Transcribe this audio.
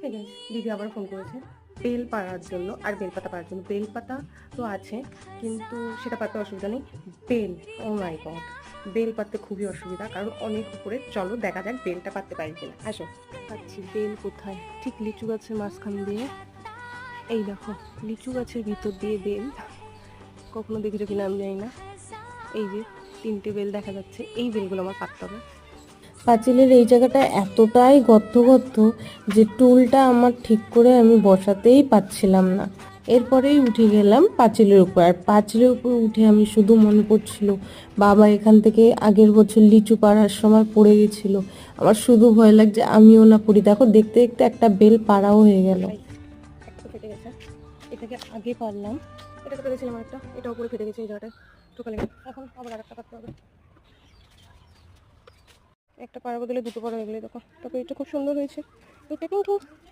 Hi guys, দিদি আবার phone করেছে বেল পাড়ার জন্য আর বেলপাতা পাড়ার জন্য। বেলপাতা তো আছে কিন্তু সেটা পাততে অসুবিধা নেই, বেল ও মাই গড, বেল পাততে খুবই অসুবিধা কারণ অনেক উপরে। চলো দেখা যাক বেলটা পাততে পারি কিনা, আসো। পাচ্ছি বেল কোথায়, ঠিক লিচু গাছের মাঝখান দিয়ে। এই দেখো লিচু গাছের ভিতর দিয়ে বেল, কখনো দেখেছো কিনা আমি জানি না। এই যে 3টে বেল দেখা যাচ্ছে, এই বেলগুলো আমার পাততে হবে। পাঁচিলের এই জায়গাটা এতটাই গর্ত গর্ত যে টুলটা আমার ঠিক করে আমি বসাতেই পারছিলাম না। এরপরেই উঠে গেলাম পাঁচিলের উপর। আর পাঁচিলের উপর উঠে আমি শুধু মনে পড়ছিল বাবা এখান থেকে আগের বছর লিচু পাড়ার সময় পড়ে গেছিল। আমার শুধু ভয় লাগছে আমিও না পড়ি। দেখো দেখতে দেখতে একটা বেল পাড়াও হয়ে গেল। একটা তো ফেটে গেছে, এটাকে আগে পারলাম, এটাকে পেরেছিলাম একটা, এটা উপরে ফেটে গেছে এই জায়গাটা টোকা লেগে। এখন আবার আর একটা পাততে হবে, একটা পাড়ার বদলে 2টো পাড়া হয়ে গেলে দেখো। তারপর এটা খুব সুন্দর হয়েছে।